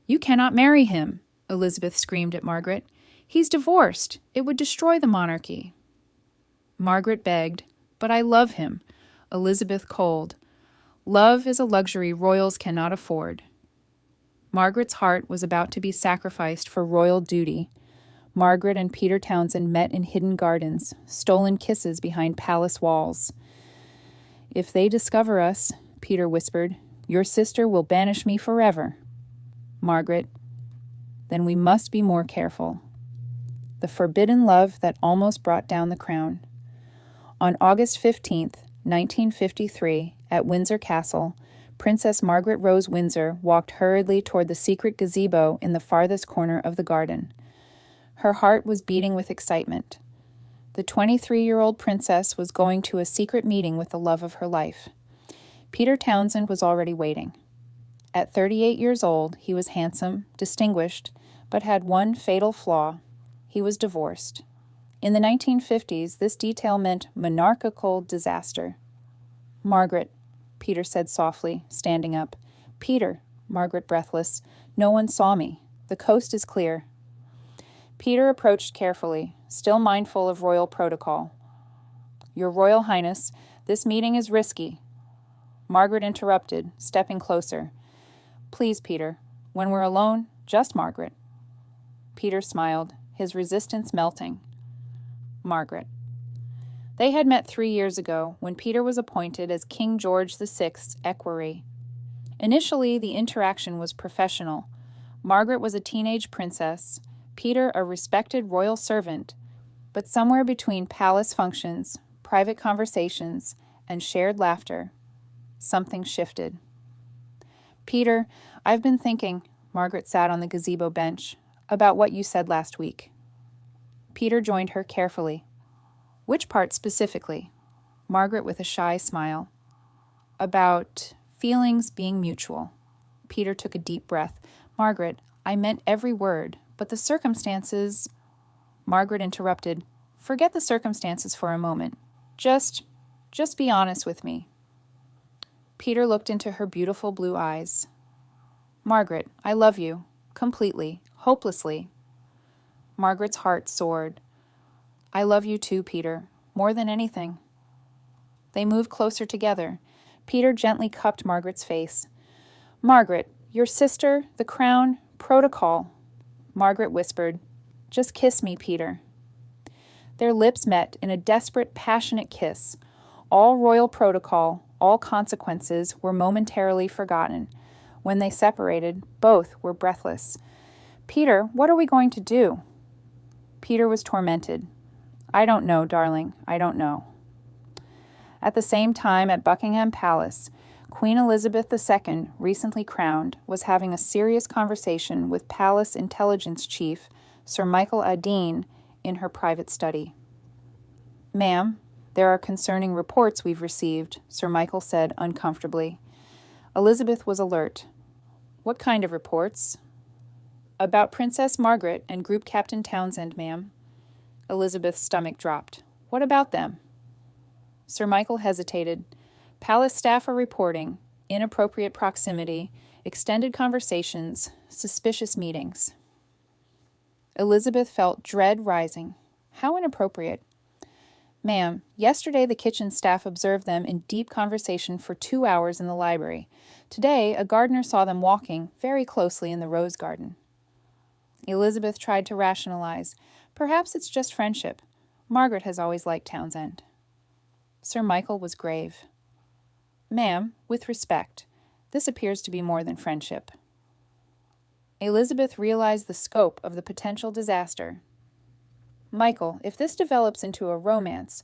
"You cannot marry him," Elizabeth screamed at Margaret. "He's divorced. It would destroy the monarchy." Margaret begged, "But I love him." Elizabeth cold. "Love is a luxury royals cannot afford." Margaret's heart was about to be sacrificed for royal duty. Margaret and Peter Townsend met in hidden gardens, stolen kisses behind palace walls. "If they discover us," Peter whispered, "your sister will banish me forever." Margaret, "Then we must be more careful." The forbidden love that almost brought down the crown. On August 15th, 1953, at Windsor Castle, Princess Margaret Rose Windsor walked hurriedly toward the secret gazebo in the farthest corner of the garden. Her heart was beating with excitement. The 23-year-old princess was going to a secret meeting with the love of her life. Peter Townsend was already waiting. At 38 years old, he was handsome, distinguished, but had one fatal flaw. He was divorced. In the 1950s, this detail meant monarchical disaster. "Margaret," Peter said softly, standing up. "Peter," Margaret breathless, "no one saw me. The coast is clear." Peter approached carefully, still mindful of royal protocol. "Your Royal Highness, this meeting is risky." Margaret interrupted, stepping closer. "Please, Peter, when we're alone, just Margaret." Peter smiled, his resistance melting. Margaret. They had met 3 years ago, when Peter was appointed as King George VI's equerry. Initially, the interaction was professional. Margaret was a teenage princess, Peter a respected royal servant, but somewhere between palace functions, private conversations, and shared laughter, something shifted. "Peter, I've been thinking," Margaret sat on the gazebo bench, "about what you said last week." Peter joined her carefully. "Which part specifically?" Margaret with a shy smile. "About feelings being mutual." Peter took a deep breath. "Margaret, I meant every word, but the circumstances—" Margaret interrupted. "Forget the circumstances for a moment. Just be honest with me." Peter looked into her beautiful blue eyes. "Margaret, I love you. Completely. Hopelessly." Margaret's heart soared. "I love you too, Peter. More than anything." They moved closer together. Peter gently cupped Margaret's face. "Margaret, your sister, the crown, protocol." Margaret whispered, "Just kiss me, Peter." Their lips met in a desperate, passionate kiss. All royal protocol, all consequences were momentarily forgotten. When they separated, both were breathless. "Peter, what are we going to do?" Peter was tormented. "I don't know, darling, I don't know." At the same time, at Buckingham Palace, Queen Elizabeth II, recently crowned, was having a serious conversation with Palace Intelligence Chief Sir Michael Adine in her private study. "Ma'am, there are concerning reports we've received," Sir Michael said uncomfortably. Elizabeth was alert. "What kind of reports?" "About Princess Margaret and Group Captain Townsend, ma'am." Elizabeth's stomach dropped. "What about them?" Sir Michael hesitated. "Palace staff are reporting inappropriate proximity, extended conversations, suspicious meetings." Elizabeth felt dread rising. How inappropriate. "Ma'am, yesterday the kitchen staff observed them in deep conversation for 2 hours in the library. Today, a gardener saw them walking very closely in the rose garden." Elizabeth tried to rationalize. "Perhaps it's just friendship. Margaret has always liked Townsend." Sir Michael was grave. "Ma'am, with respect, this appears to be more than friendship." Elizabeth realized the scope of the potential disaster. "Michael, if this develops into a romance—"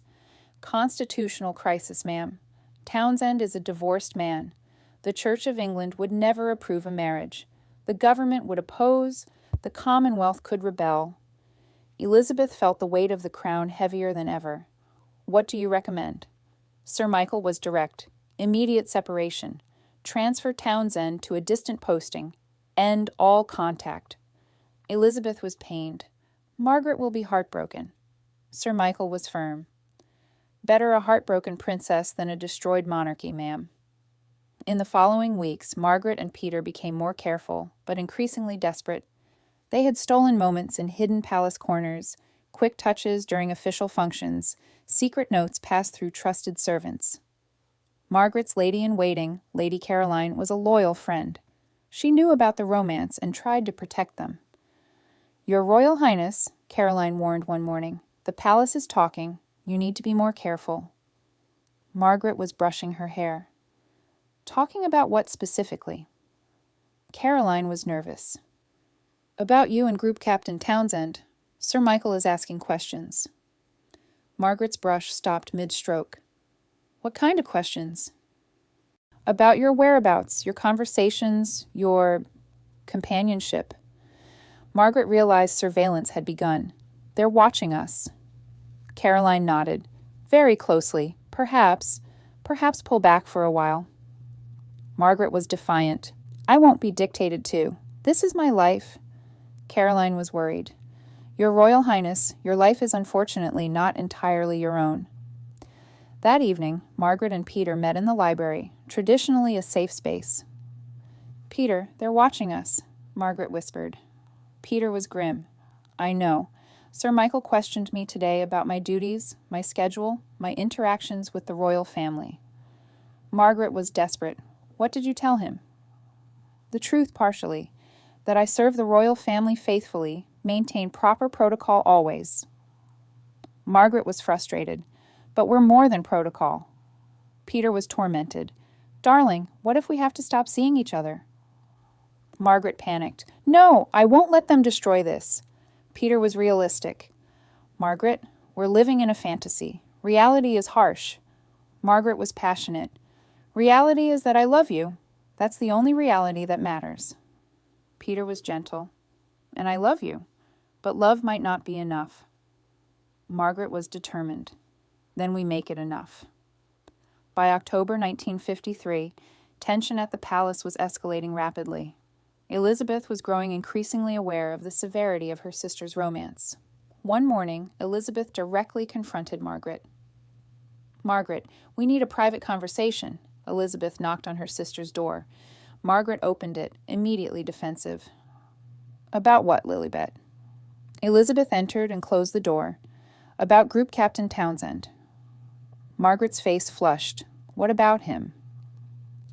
"Constitutional crisis, ma'am. Townsend is a divorced man. The Church of England would never approve a marriage. The government would oppose. The Commonwealth could rebel." Elizabeth felt the weight of the crown heavier than ever. "What do you recommend?" Sir Michael was direct. "Immediate separation. Transfer Townsend to a distant posting. End all contact." Elizabeth was pained. "Margaret will be heartbroken." Sir Michael was firm. "Better a heartbroken princess than a destroyed monarchy, ma'am." In the following weeks, Margaret and Peter became more careful, but increasingly desperate. They had stolen moments in hidden palace corners, quick touches during official functions, secret notes passed through trusted servants. Margaret's lady-in-waiting, Lady Caroline, was a loyal friend. She knew about the romance and tried to protect them. "Your Royal Highness," Caroline warned one morning, "the palace is talking. You need to be more careful." Margaret was brushing her hair. "Talking about what specifically?" Caroline was nervous. "About you and Group Captain Townsend. Sir Michael is asking questions." Margaret's brush stopped mid-stroke. "What kind of questions?" "About your whereabouts, your conversations, your companionship." Margaret realized surveillance had begun. "They're watching us." Caroline nodded. "Very closely. Perhaps pull back for a while." Margaret was defiant. "I won't be dictated to. This is my life." Caroline was worried. "Your Royal Highness, your life is unfortunately not entirely your own." That evening, Margaret and Peter met in the library, traditionally a safe space. "Peter, they're watching us," Margaret whispered. Peter was grim. "I know. Sir Michael questioned me today about my duties, my schedule, my interactions with the royal family." Margaret was desperate. "What did you tell him?" "The truth partially. That I serve the royal family faithfully, maintain proper protocol always." Margaret was frustrated. "But we're more than protocol." Peter was tormented. "Darling, what if we have to stop seeing each other?" Margaret panicked. "No, I won't let them destroy this." Peter was realistic. "Margaret, we're living in a fantasy. Reality is harsh." Margaret was passionate. "Reality is that I love you. That's the only reality that matters." Peter was gentle. "And I love you. But love might not be enough." Margaret was determined. "Then we make it enough." By October 1953, tension at the palace was escalating rapidly. Elizabeth was growing increasingly aware of the severity of her sister's romance. One morning, Elizabeth directly confronted Margaret. "Margaret, we need a private conversation." Elizabeth knocked on her sister's door. Margaret opened it, immediately defensive. "About what, Lilibet?" Elizabeth entered and closed the door. "About Group Captain Townsend." Margaret's face flushed. "What about him?"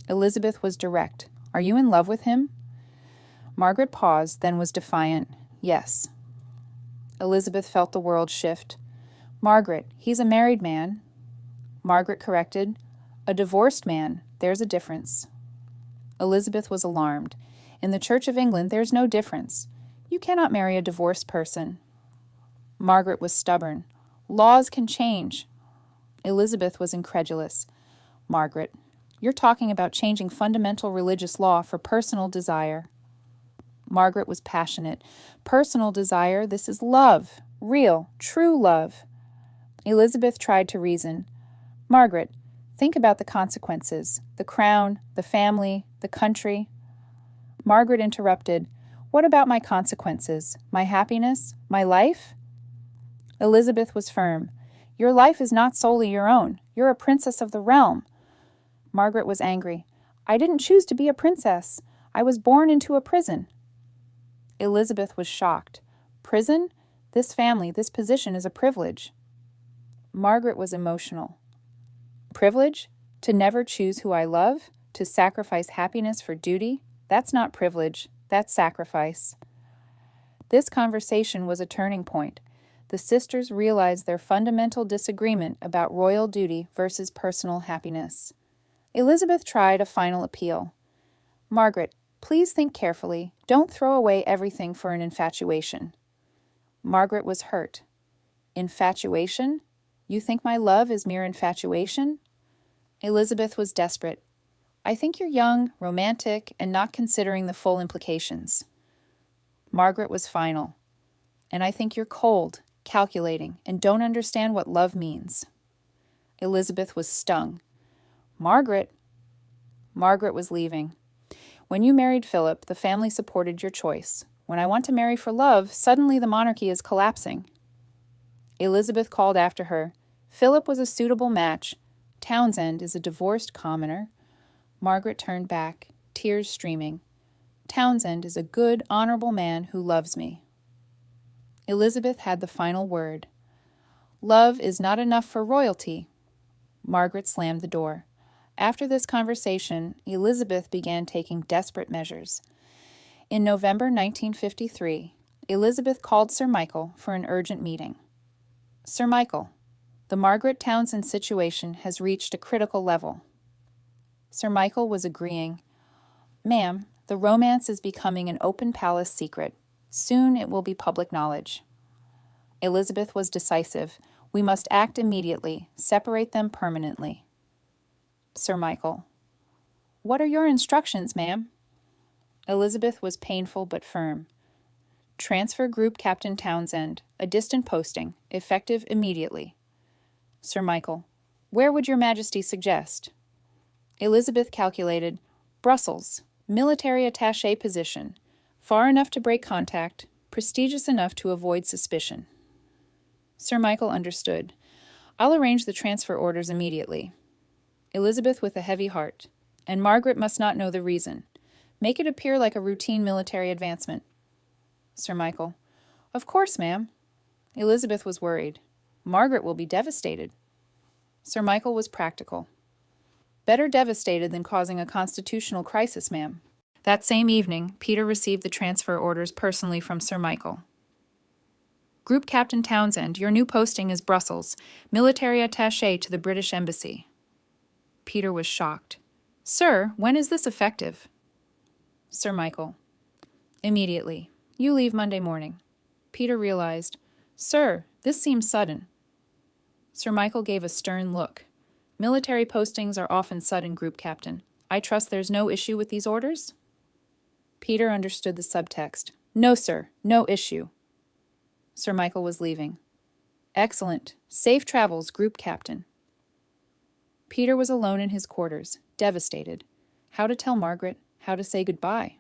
Elizabeth was direct. "Are you in love with him?" Margaret paused, then was defiant. "Yes." Elizabeth felt the world shift. "Margaret, he's a married man." Margaret corrected. "A divorced man. There's a difference." Elizabeth was alarmed. "In the Church of England, there's no difference. You cannot marry a divorced person." Margaret was stubborn. "Laws can change." Elizabeth was incredulous. "Margaret, you're talking about changing fundamental religious law for personal desire." Margaret was passionate. "Personal desire, this is love. Real, true love." Elizabeth tried to reason. "Margaret, think about the consequences. The crown, the family, the country." Margaret interrupted. "What about my consequences? My happiness? My life?" Elizabeth was firm. "Your life is not solely your own. You're a princess of the realm." Margaret was angry. "I didn't choose to be a princess. I was born into a prison." Elizabeth was shocked. "Prison? This family, this position is a privilege." Margaret was emotional. "Privilege? To never choose who I love? To sacrifice happiness for duty? That's not privilege. That's sacrifice." This conversation was a turning point. The sisters realized their fundamental disagreement about royal duty versus personal happiness. Elizabeth tried a final appeal. "Margaret, please think carefully. Don't throw away everything for an infatuation." Margaret was hurt. "Infatuation? You think my love is mere infatuation?" Elizabeth was desperate. "I think you're young, romantic, and not considering the full implications." Margaret was final. "And I think you're cold, calculating, and don't understand what love means." Elizabeth was stung. "Margaret." Margaret was leaving. "When you married Philip, the family supported your choice. When I want to marry for love, suddenly the monarchy is collapsing." Elizabeth called after her. "Philip was a suitable match. Townsend is a divorced commoner." Margaret turned back, tears streaming. Townsend is a good, honorable man who loves me. Elizabeth had the final word. Love is not enough for royalty. Margaret slammed the door. After this conversation, Elizabeth began taking desperate measures. In November 1953, Elizabeth called Sir Michael for an urgent meeting. Sir Michael, the Margaret Townsend situation has reached a critical level. Sir Michael was agreeing. Ma'am, the romance is becoming an open palace secret. Soon it will be public knowledge. Elizabeth was decisive. We must act immediately, separate them permanently. Sir Michael. What are your instructions, ma'am? Elizabeth was painful but firm. Transfer Group Captain Townsend, a distant posting, effective immediately. Sir Michael. Where would your Majesty suggest? Elizabeth calculated. Brussels, military attaché position, far enough to break contact, prestigious enough to avoid suspicion. Sir Michael understood. I'll arrange the transfer orders immediately. Elizabeth with a heavy heart. And Margaret must not know the reason. Make it appear like a routine military advancement. Sir Michael. Of course, ma'am. Elizabeth was worried. Margaret will be devastated. Sir Michael was practical. Better devastated than causing a constitutional crisis, ma'am. That same evening, Peter received the transfer orders personally from Sir Michael. Group Captain Townsend, your new posting is Brussels, military attaché to the British Embassy. Peter was shocked. Sir, when is this effective? Sir Michael. Immediately. You leave Monday morning. Peter realized. Sir, this seems sudden. Sir Michael gave a stern look. Military postings are often sudden, Group Captain. I trust there's no issue with these orders? Peter understood the subtext. No, sir, no issue. Sir Michael was leaving. Excellent. Safe travels, Group Captain. Peter was alone in his quarters, devastated. How to tell Margaret, how to say goodbye.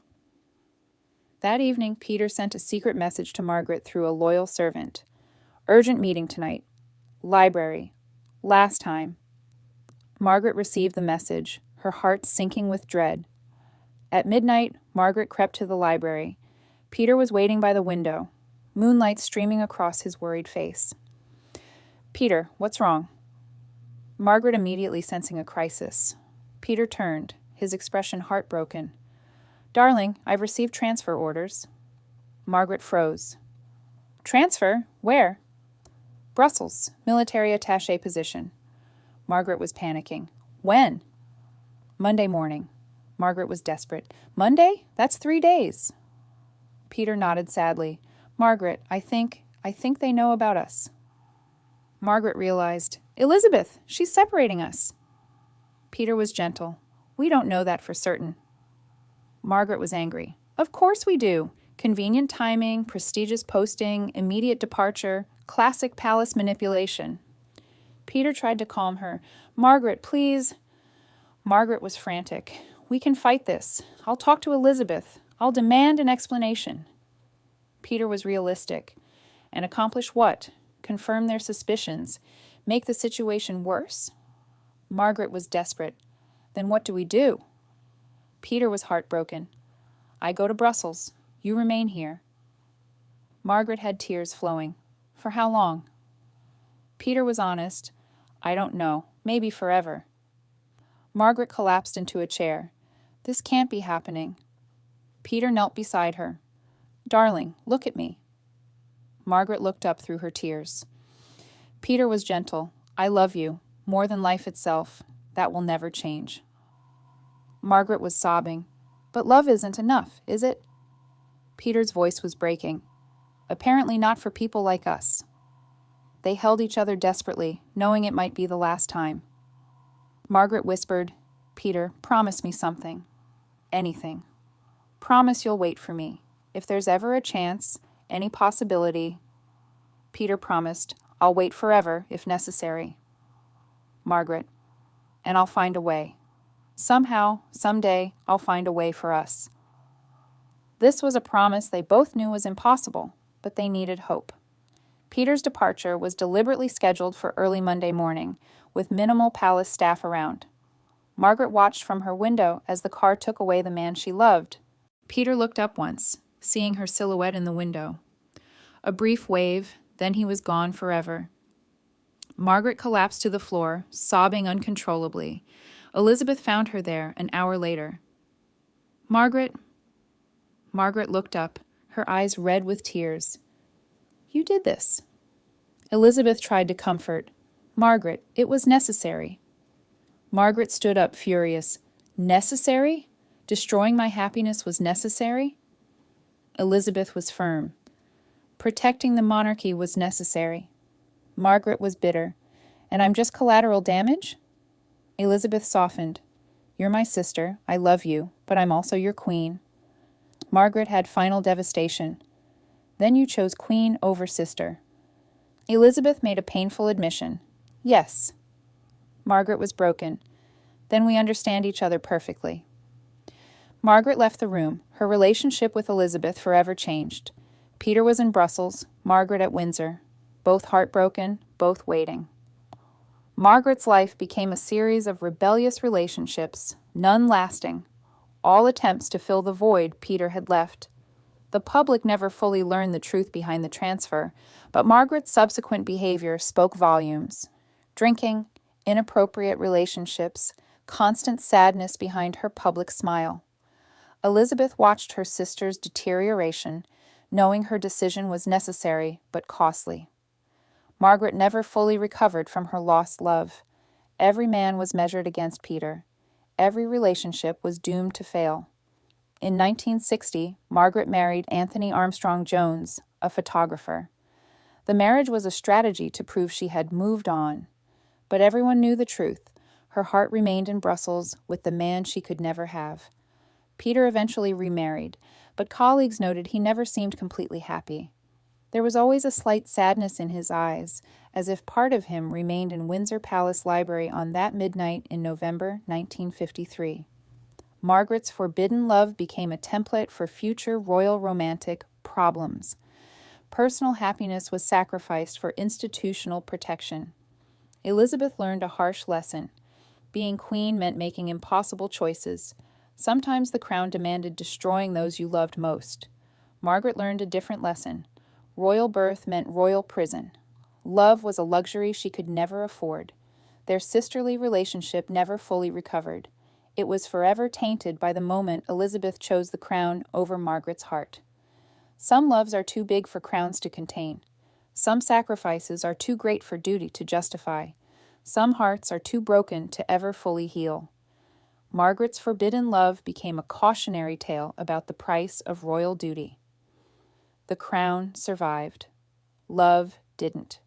That evening, Peter sent a secret message to Margaret through a loyal servant. Urgent meeting tonight. Library. Last time. Margaret received the message, her heart sinking with dread. At midnight, Margaret crept to the library. Peter was waiting by the window, moonlight streaming across his worried face. Peter, what's wrong? Margaret immediately sensing a crisis. Peter turned, his expression heartbroken. Darling, I've received transfer orders. Margaret froze. Transfer? Where? Brussels, military attaché position. Margaret was panicking. When? Monday morning. Margaret was desperate. Monday? That's 3 days. Peter nodded sadly. Margaret, I think they know about us. Margaret realized. Elizabeth, she's separating us. Peter was gentle. We don't know that for certain. Margaret was angry. Of course we do. Convenient timing, prestigious posting, immediate departure, classic palace manipulation. Peter tried to calm her. Margaret, please. Margaret was frantic. We can fight this. I'll talk to Elizabeth. I'll demand an explanation. Peter was realistic. And accomplish what? Confirm their suspicions? Make the situation worse? Margaret was desperate. Then what do we do? Peter was heartbroken. I go to Brussels. You remain here. Margaret had tears flowing. For how long? Peter was honest. I don't know. Maybe forever. Margaret collapsed into a chair. This can't be happening. Peter knelt beside her. Darling, look at me. Margaret looked up through her tears. Peter was gentle. I love you, more than life itself. That will never change. Margaret was sobbing. But love isn't enough, is it? Peter's voice was breaking. Apparently not for people like us. They held each other desperately, knowing it might be the last time. Margaret whispered, Peter, promise me something. Anything. Promise you'll wait for me. If there's ever a chance, any possibility. Peter promised, I'll wait forever, if necessary. Margaret, and I'll find a way. Somehow, someday, I'll find a way for us. This was a promise they both knew was impossible, but they needed hope. Peter's departure was deliberately scheduled for early Monday morning, with minimal palace staff around. Margaret watched from her window as the car took away the man she loved. Peter looked up once, seeing her silhouette in the window. A brief wave, then he was gone forever. Margaret collapsed to the floor, sobbing uncontrollably. Elizabeth found her there an hour later. Margaret. Margaret looked up, her eyes red with tears. You did this. Elizabeth tried to comfort. Margaret, it was necessary. Margaret stood up, furious. Necessary? Destroying my happiness was necessary? Elizabeth was firm. Protecting the monarchy was necessary. Margaret was bitter. And I'm just collateral damage? Elizabeth softened. You're my sister, I love you, but I'm also your queen. Margaret had final devastation. Then you chose queen over sister. Elizabeth made a painful admission. Yes. Margaret was broken. Then we understand each other perfectly. Margaret left the room. Her relationship with Elizabeth forever changed. Peter was in Brussels, Margaret at Windsor. Both heartbroken, both waiting. Margaret's life became a series of rebellious relationships, none lasting, all attempts to fill the void Peter had left. The public never fully learned the truth behind the transfer, but Margaret's subsequent behavior spoke volumes. Drinking, inappropriate relationships, constant sadness behind her public smile. Elizabeth watched her sister's deterioration, knowing her decision was necessary but costly. Margaret never fully recovered from her lost love. Every man was measured against Peter. Every relationship was doomed to fail. In 1960, Margaret married Anthony Armstrong Jones, a photographer. The marriage was a strategy to prove she had moved on. But everyone knew the truth. Her heart remained in Brussels with the man she could never have. Peter eventually remarried, but colleagues noted he never seemed completely happy. There was always a slight sadness in his eyes, as if part of him remained in Windsor Palace Library on that midnight in November 1953. Margaret's forbidden love became a template for future royal romantic problems. Personal happiness was sacrificed for institutional protection. Elizabeth learned a harsh lesson. Being queen meant making impossible choices. Sometimes the crown demanded destroying those you loved most. Margaret learned a different lesson. Royal birth meant royal prison. Love was a luxury she could never afford. Their sisterly relationship never fully recovered. It was forever tainted by the moment Elizabeth chose the crown over Margaret's heart. Some loves are too big for crowns to contain. Some sacrifices are too great for duty to justify. Some hearts are too broken to ever fully heal. Margaret's forbidden love became a cautionary tale about the price of royal duty. The crown survived. Love didn't.